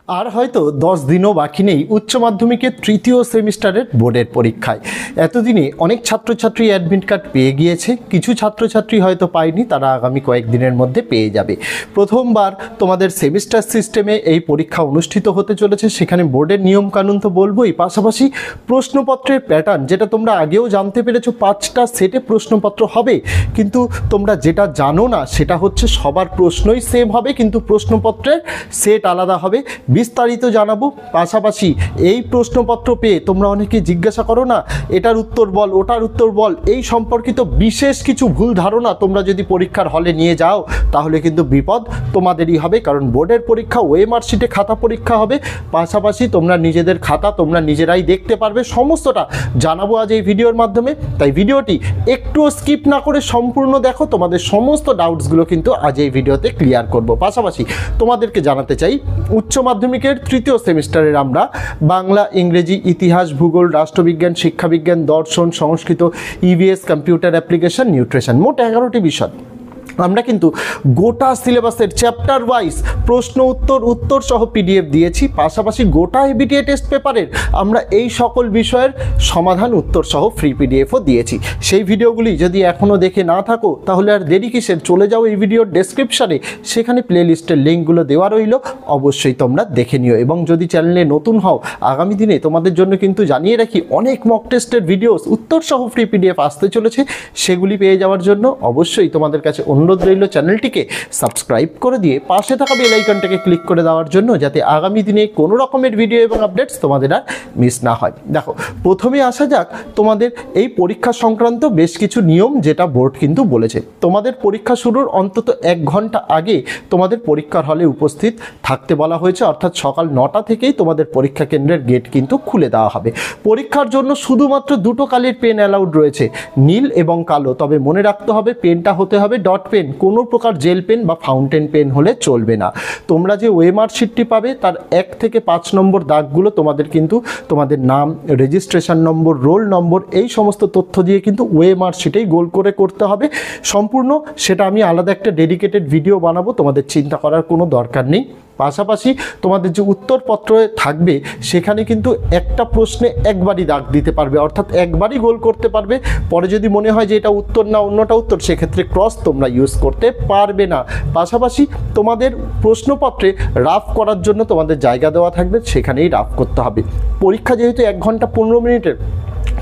আর হয়তো 10 দিনও বাকি নেই উচ্চ মাধ্যমিকের তৃতীয় সেমিস্টারের বোর্ডের পরীক্ষায়। এতদিনে অনেক ছাত্রছাত্রী অ্যাডমিট কার্ড পেয়ে গিয়েছে, কিছু ছাত্রছাত্রী হয়তো পায়নি, তারা আগামী কয়েকদিনের মধ্যে পেয়ে যাবে। প্রথমবার তোমাদের সেমিস্টার সিস্টেমে এই পরীক্ষা অনুষ্ঠিত হতে চলেছে, সেখানে বোর্ডের নিয়মকানুন তো বলবোই, পাশাপাশি প্রশ্নপত্রের প্যাটার্ন যেটা তোমরা আগেও জানতে পেরেছো, 5টা সেটে প্রশ্নপত্র হবে, কিন্তু তোমরা যেটা জানো না সেটা হচ্ছে সবার প্রশ্নই সেম হবে, কিন্তু প্রশ্নপত্রের সেট আলাদা হবে। বিস্তারিত জানাবো। পাশাপাশি এই প্রশ্নপত্র পেয়ে তোমরা অনেকে জিজ্ঞাসা করো না, এটার উত্তর বল, ওটার উত্তর বল, এই সম্পর্কিত বিশেষ কিছু ভুল ধারণা তোমরা যদি পরীক্ষার হলে নিয়ে যাও তাহলে কিন্তু বিপদ তোমাদেরই হবে, কারণ বোর্ডের পরীক্ষা ওএমআর শিটে খাতা পরীক্ষা হবে। পাশাপাশি তোমরা নিজেদের খাতা তোমরা নিজেরাই দেখতে পারবে, সমস্তটা জানাবো আজ এই ভিডিওর মাধ্যমে। তাই ভিডিওটি একটুও স্কিপ না করে সম্পূর্ণ দেখো, তোমাদের সমস্ত ডাউটসগুলো কিন্তু আজ এই ভিডিওতে ক্লিয়ার করব। পাশাপাশি তোমাদেরকে জানাতে চাই, উচ্চ মাধ্যমিকের তৃতীয় সেমিস্টারের আমরা বাংলা, ইংরেজি, ইতিহাস, ভূগোল, রাষ্ট্রবিজ্ঞান, শিক্ষাবিজ্ঞান, দর্শন, সংস্কৃত, ইভিএস, কম্পিউটার অ্যাপ্লিকেশন, নিউট্রিশন, মোট 11টি বিষয় আমরা কিন্তু গোটা সিলেবাসের চ্যাপ্টার ওয়াইজ প্রশ্ন উত্তর সহ পিডিএফ দিয়েছি। পাশাপাশি গোটা এবিটিএ টেস্ট পেপারের আমরা এই সকল বিষয়ের সমাধান উত্তর সহ ফ্রি পিডিএফও দিয়েছি। সেই ভিডিওগুলি যদি এখনও দেখে না থাকো তাহলে আর দেরি কিসের, চলে যাও এই ভিডিওর ডেসক্রিপশানে, সেখানে প্লেলিস্টের লিঙ্কগুলো দেওয়া রইল, অবশ্যই তোমরা দেখে নিও। এবং যদি চ্যানেলে নতুন হও, আগামী দিনে তোমাদের জন্য কিন্তু জানিয়ে রাখি অনেক মক টেস্টের ভিডিওস উত্তর সহ ফ্রি পিডিএফ আসতে চলেছে, সেগুলি পেয়ে যাওয়ার জন্য অবশ্যই তোমাদের কাছে অনুরোধ রইল চ্যানেলটিকে সাবস্ক্রাইব করে দিয়ে পাশে থাকা বেল আইকনটাকে ক্লিক করে দেওয়ার জন্য, যাতে আগামী দিনে কোনো রকমের ভিডিও এবং আপডেটস তোমাদের আর মিস না হয়। দেখো, প্রথমে আসা যাক তোমাদের এই পরীক্ষা সংক্রান্ত বেশ কিছু নিয়ম যেটা বোর্ড কিন্তু বলেছে। তোমাদের পরীক্ষা শুরুর অন্তত 1 ঘন্টা আগে তোমাদের পরীক্ষার হলে উপস্থিত থাকতে বলা হয়েছে, অর্থাৎ সকাল 9টা থেকেই তোমাদের পরীক্ষা কেন্দ্রের গেট কিন্তু খুলে দেওয়া হবে। পরীক্ষার জন্য শুধুমাত্র 2টো কালির পেন অ্যালাউড রয়েছে, নীল এবং কালো। তবে মনে রাখতে হবে পেনটা হতে হবে ডট পেন, কোনো প্রকার জেল পেন বা ফাউন্টেন পেন হলে চলবে না। তোমরা যে ওএমআর শিটটি পাবে তার 1 থেকে 5 নম্বর দাগগুলো তোমাদের কিন্তু তোমাদের নাম, রেজিস্ট্রেশন নম্বর, রোল নম্বর, এই সমস্ত তথ্য দিয়ে কিন্তু ওএমআর শিটেই গোল করে করতে হবে সম্পূর্ণ। সেটা আমি আলাদা একটা ডেডিকেটেড ভিডিও বানাবো, তোমাদের চিন্তা করার কোনো দরকার নেই। পাশাপাশি তোমাদের যে উত্তরপত্র থাকবে সেখানে কিন্তু একটা প্রশ্নে একবারই দাগ দিতে পারবে, অর্থাৎ একবারই গোল করতে পারবে। পরে যদি মনে হয় যে এটা উত্তর না অন্যটা উত্তর, সেক্ষেত্রে ক্রস তোমরা ইউজ করতে পারবে না। পাশাপাশি তোমাদের প্রশ্নপত্রে রাফ করার জন্য তোমাদের জায়গা দেওয়া থাকবে, সেখানেই রাফ করতে হবে। পরীক্ষা যেহেতু 1 ঘন্টা 15 মিনিটের,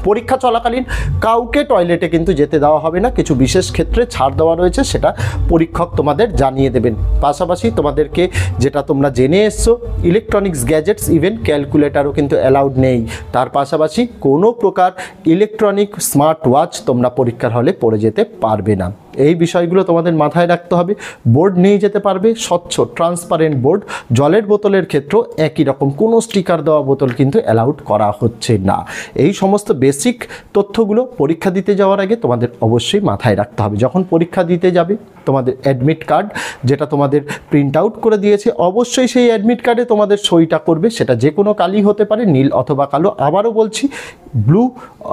পরীক্ষা চলাকালীন কাউকে টয়লেটে কিন্তু যেতে দেওয়া হবে না, কিছু বিশেষ ক্ষেত্রে ছাড় দেওয়া রয়েছে, সেটা পরীক্ষক তোমাদের জানিয়ে দেবেন। পাশাপাশি তোমাদেরকে যেটা তোমরা জেনে এসছো, ইলেকট্রনিক্স গ্যাজেটস ইভেন ক্যালকুলেটারও কিন্তু অ্যালাউড নেই। তার পাশাপাশি কোনো প্রকার ইলেকট্রনিক স্মার্ট ওয়াচ তোমরা পরীক্ষার হলে পড়ে যেতে পারবে না। এই বিষয়গুলো তোমাদের মাথায় রাখতে হবে। বোর্ড নিয়ে যেতে পারবে স্বচ্ছ ট্রান্সপারেন্ট বোর্ড। জলের বোতলের ক্ষেত্রেও একই রকম, কোনো স্টিকার দেওয়া বোতল কিন্তু অ্যালাউড করা হচ্ছে না। এই সমস্ত বেসিক তথ্যগুলো পরীক্ষা দিতে যাওয়ার আগে তোমাদের অবশ্যই মাথায় রাখতে হবে। যখন পরীক্ষা দিতে যাবে তোমাদের অ্যাডমিট কার্ড যেটা তোমাদের প্রিন্ট আউট করে দিয়েছে, অবশ্যই সেই অ্যাডমিট কার্ডে তোমাদের সইটা করবে, সেটা যে কোনো কালি হতে পারে, নীল অথবা কালো। আবারও বলছি, ব্লু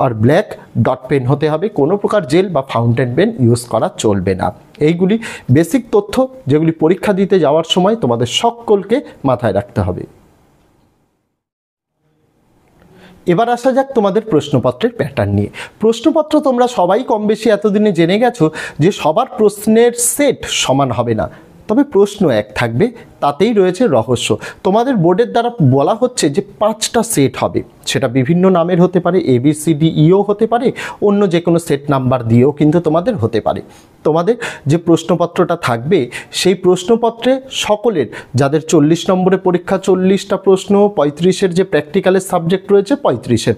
আর ব্ল্যাক ডট পেন হতে হবে, কোনো প্রকার জেল বা ফাউন্টেন পেন ইউজ করা চলবে না। এইগুলি বেসিক তথ্য যেগুলি পরীক্ষা দিতে যাওয়ার সময় তোমাদের সকলকে মাথায় রাখতে হবে। এবার আসা যাক তোমাদের প্রশ্নপত্রের প্যাটার্ন নিয়ে। প্রশ্নপত্র তোমরা সবাই কম বেশি এতদিনে জেনে গেছো যে সবার প্রশ্নের সেট সমান হবে না, তবে প্রশ্ন এক থাকবে, তাতেই রয়েছে রহস্য। তোমাদের বোর্ডের দ্বারা বলা হচ্ছে যে 5টা সেট হবে, সেটা বিভিন্ন নামের হতে পারে, ABCDEও হতে পারে, অন্য যে কোনো সেট নাম্বার দিয়েও কিন্তু তোমাদের হতে পারে। তোমাদের যে প্রশ্নপত্রটা থাকবে সেই প্রশ্নপত্রে সকলের, যাদের 40 নম্বরে পরীক্ষা 40টা প্রশ্ন, 35-এর যে প্র্যাকটিক্যালের সাবজেক্ট রয়েছে 35-এর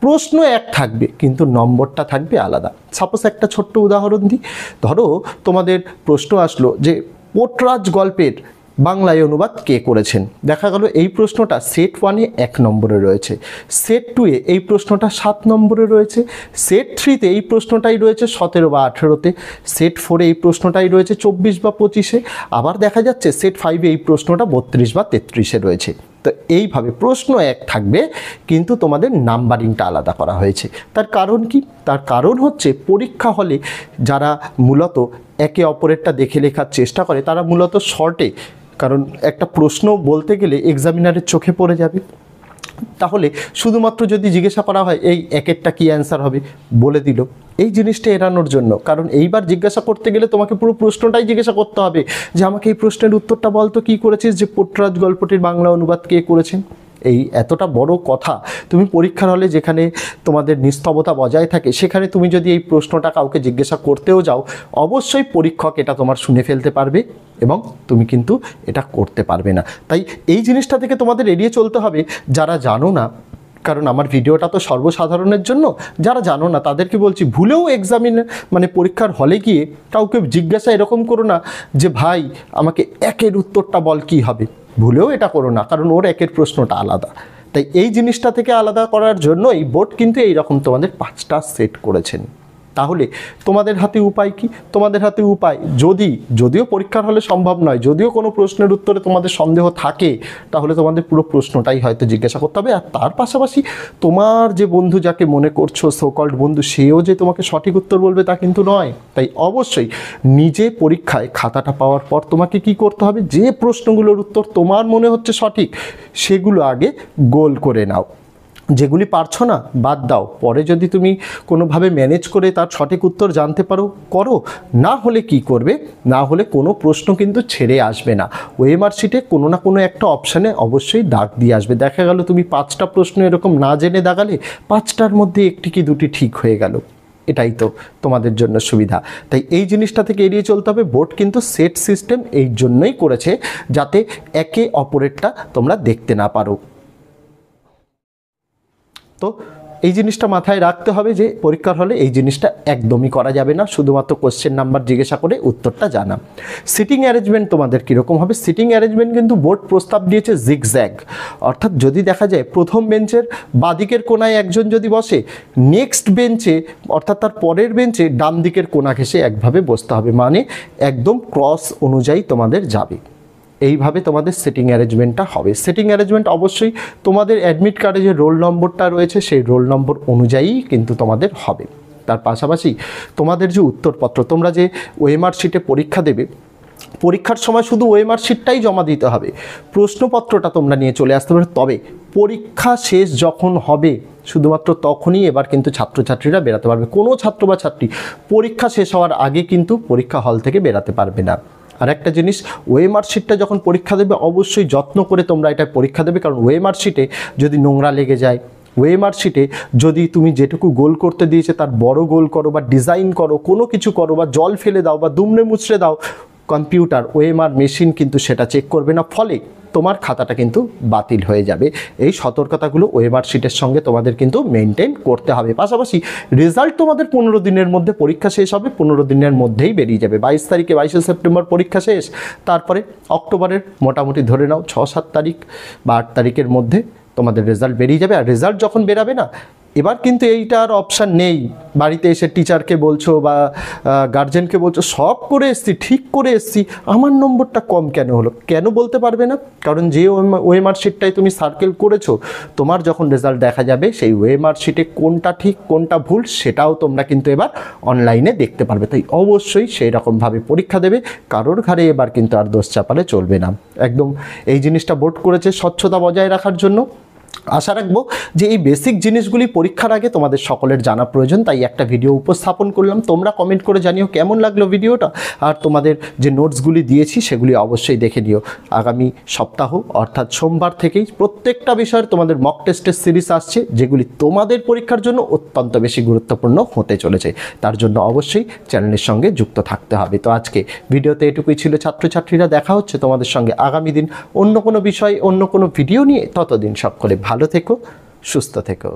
প্রশ্ন এক থাকবে, কিন্তু নম্বরটা থাকবে আলাদা। সাপোজ একটা ছোট্ট উদাহরণ দিই, ধরো তোমাদের প্রশ্ন আসলো যে পোটরাজ গল্পের বাংলায় অনুবাদ কে করেছেন। দেখা গেল এই প্রশ্নটা সেট 1-এ 1 নম্বরে রয়েছে, সেট 2-এ এই প্রশ্নটা 7 নম্বরে রয়েছে, সেট 3-তে এই প্রশ্নটাই রয়েছে 17 বা 18-তে, সেট 4-এ এই প্রশ্নটাই রয়েছে 24 বা 25-এ, আবার দেখা যাচ্ছে সেট 5-এ এই প্রশ্নটা 32 বা 33-এ রয়েছে। তো তো এইভাবে প্রশ্ন এক থাকবে, কিন্তু তোমাদের নাম্বারিংটা আলাদা করা হয়েছে। তার কারণ কি? তার কারণ হচ্ছে পরীক্ষা হলে যারা মূলত একে অপরেরটা দেখে লেখার চেষ্টা করে তারা মূলত শর্টে, কারণ একটা প্রশ্ন বলতে গেলে এক্সামিনারের চোখে পড়ে যাবে। তাহলে শুধুমাত্র যদি জিজ্ঞাসা করা হয় এই একেরটা কী অ্যান্সার হবে, বলে দিল, এই জিনিসটা এড়ানোর জন্য। কারণ এইবার জিজ্ঞাসা করতে গেলে তোমাকে পুরো প্রশ্নটাই জিজ্ঞাসা করতে হবে যে আমাকে এই প্রশ্নের উত্তরটা বলতো, কী করেছিস, যে পোর্টরাজ গল্পটির বাংলা অনুবাদ কে করেছেন। এই এতটা বড় কথা তুমি পরীক্ষার হলে যেখানে তোমাদের নিস্তবতা বজায় থাকে, সেখানে তুমি যদি এই প্রশ্নটা কাউকে জিজ্ঞাসা করতেও যাও, অবশ্যই পরীক্ষক এটা তোমার শুনে ফেলতে পারবে এবং তুমি কিন্তু এটা করতে পারবে না। তাই এই জিনিসটা থেকে তোমাদের এড়িয়ে চলতে হবে। যারা জানো না, কারণ আমার ভিডিওটা তো সর্বসাধারণের জন্য, যারা জানো না তাদেরকে বলছি, ভুলেও পরীক্ষার হলে গিয়ে কাউকে জিজ্ঞাসা এরকম করো না যে ভাই আমাকে একের উত্তরটা বল কী হবে। ভুলেও এটা করো না, কারণ ওর একের প্রশ্নটা আলাদা। তাই এই জিনিসটা থেকে আলাদা করার জন্যই বোর্ড কিন্তু এইরকম তোমাদের 5টা সেট করেছেন। তাহলে তোমাদের হাতে উপায় কি? তোমাদের হাতে উপায়, যদিও পরীক্ষার হলে সম্ভব নয়, যদিও কোনো প্রশ্নের উত্তরে তোমাদের সন্দেহ থাকে, তাহলে তোমাদের পুরো প্রশ্নটাই হয়তো জিজ্ঞাসা করতে হবে। আর তার পাশাপাশি তোমার যে বন্ধু যাকে মনে করছো সোকল্ড বন্ধু, সেও যে তোমাকে সঠিক উত্তর বলবে তা কিন্তু নয়। তাই অবশ্যই নিজে পরীক্ষায় খাতাটা পাওয়ার পর তোমাকে কি করতে হবে, যে প্রশ্নগুলোর উত্তর তোমার মনে হচ্ছে সঠিক সেগুলো আগে গোল করে নাও। যেগুলি পারছো না বাদ দাও, পরে যদি তুমি কোনোভাবে ম্যানেজ করে তার সঠিক উত্তর জানতে পারো করো। না হলে কি করবে, না হলে কোনো প্রশ্ন কিন্তু ছেড়ে আসবে না, ওএমআর শিটে কোনো না কোনো একটা অপশানে অবশ্যই দাগ দিয়ে আসবে। দেখা গেল তুমি 5টা প্রশ্ন এরকম না জেনে দাগালে, 5টার মধ্যে একটি কি দুটি ঠিক হয়ে গেল, এটাই তো তোমাদের জন্য সুবিধা। তাই এই জিনিসটা থেকে এড়িয়ে চলতে হবে। বোর্ড কিন্তু সেট সিস্টেম এই জন্যই করেছে যাতে একে অপরেরটা তোমরা দেখতে না পারো। তো এই জিনিসটা মাথায় রাখতে হবে যে পরীক্ষার হলে এই জিনিসটা একদমই করা যাবে না, শুধুমাত্র কোশ্চেন নাম্বার জিজ্ঞাসা করে উত্তরটা জানা। সিটিং অ্যারেঞ্জমেন্ট তোমাদের কীরকম হবে? সিটিং অ্যারেঞ্জমেন্ট কিন্তু বোর্ড প্রস্তাব দিয়েছে জিগজ্যাগ, অর্থাৎ যদি দেখা যায় প্রথম বেঞ্চের বাদিকের কোনায় একজন যদি বসে, নেক্সট বেঞ্চে অর্থাৎ তার পরের বেঞ্চে ডান দিকের কোনা ঘেঁষে একভাবে বসতে হবে, মানে একদম ক্রস অনুযায়ী তোমাদের যাবে। এইভাবে তোমাদের সেটিং অ্যারেঞ্জমেন্টটা হবে। সেটিং অ্যারেঞ্জমেন্ট অবশ্যই তোমাদের অ্যাডমিট কার্ডে যে রোল নম্বরটা রয়েছে সেই রোল নম্বর অনুযায়ী কিন্তু তোমাদের হবে। তার পাশাপাশি তোমাদের যে উত্তরপত্র, তোমরা যে ওএমআর শিটে পরীক্ষা দেবে, পরীক্ষার সময় শুধু ওএমআর শিটটাই জমা দিতে হবে, প্রশ্নপত্রটা তোমরা নিয়ে চলে আসতে পারবে। তবে পরীক্ষা শেষ যখন হবে শুধুমাত্র তখনই এবার কিন্তু ছাত্রছাত্রীরা বেরাতে পারবে। কোনো ছাত্র বা ছাত্রী পরীক্ষা শেষ হওয়ার আগে কিন্তু পরীক্ষা হল থেকে বেরাতে পারবে না। আর একটা জিনিস, ওএমআর শিটটা যখন পরীক্ষা দেবে অবশ্যই যত্ন করে তোমরা এটা পরীক্ষা দেবে, কারণ ওএমআর শিটে যদি নোংরা লেগে যায়, ওএমআর শিটে যদি তুমি যেটুকু গোল করতে দিয়েছে তার বড় গোল করো বা ডিজাইন করো, কোনো কিছু করো বা জল ফেলে দাও বা দুমড়ে মুচড়ে দাও, কম্পিউটার ওএমআর মেশিন কিন্তু সেটা চেক করবে না, ফলে তোমার খাতাটা কিন্তু বাতিল হয়ে যাবে। এই সতর্কতাগুলো ওএমআর শিটের সঙ্গে তোমাদের কিন্তু মেনটেন করতে হবে। পাশাপাশি রেজাল্ট তোমাদের 15 দিনের মধ্যে, পরীক্ষা শেষ হবে 15 দিনের মধ্যেই বেরিয়ে যাবে। 22 সেপ্টেম্বর পরীক্ষা শেষ, তারপরে অক্টোবরের মোটামুটি ধরে নাও 6-7 তারিখ বা 8 তারিখের মধ্যে তোমাদের রেজাল্ট বেরিয়ে যাবে। আর রেজাল্ট যখন বেরাবে না, এবার কিন্তু এইটার অপশান নেই বাড়িতে এসে টিচারকে বলছো বা গার্জেনকে বলছো সব করে এসছি, ঠিক করে এসছি, আমার নম্বরটা কম কেন হলো, কেন বলতে পারবে না? কারণ যে ওএমআর শিটটাই তুমি সার্কেল করেছো, তোমার যখন রেজাল্ট দেখা যাবে সেই ওএমআর শিটে কোনটা ঠিক কোনটা ভুল সেটাও তোমরা কিন্তু এবার অনলাইনে দেখতে পারবে। তাই অবশ্যই সেই রকমভাবে পরীক্ষা দেবে, কারোর ঘাড়ে এবার কিন্তু আর দোষ চাপালে চলবে না। একদম এই জিনিসটা বোর্ড করেছে স্বচ্ছতা বজায় রাখার জন্য। আশা রাখবো যে এই বেসিক জিনিসগুলি পরীক্ষার আগে তোমাদের সকলের জানা প্রয়োজন, তাই একটা ভিডিও উপস্থাপন করলাম। তোমরা কমেন্ট করে জানিও কেমন লাগলো ভিডিওটা, আর তোমাদের যে নোটসগুলি দিয়েছি সেগুলি অবশ্যই দেখে নিও। আগামী সপ্তাহ অর্থাৎ সোমবার থেকেই প্রত্যেকটা বিষয়ের তোমাদের মক টেস্টের সিরিজ আসছে, যেগুলি তোমাদের পরীক্ষার জন্য অত্যন্ত বেশি গুরুত্বপূর্ণ হতে চলেছে। তার জন্য অবশ্যই চ্যানেলের সঙ্গে যুক্ত থাকতে হবে। তো আজকে ভিডিওতে এটুকুই ছিল ছাত্রছাত্রীরা, দেখা হচ্ছে তোমাদের সঙ্গে আগামী দিন অন্য কোনো বিষয় অন্য কোনো ভিডিও নিয়ে। ততদিন সকলে ভালো থেকো, সুস্থ থেকো।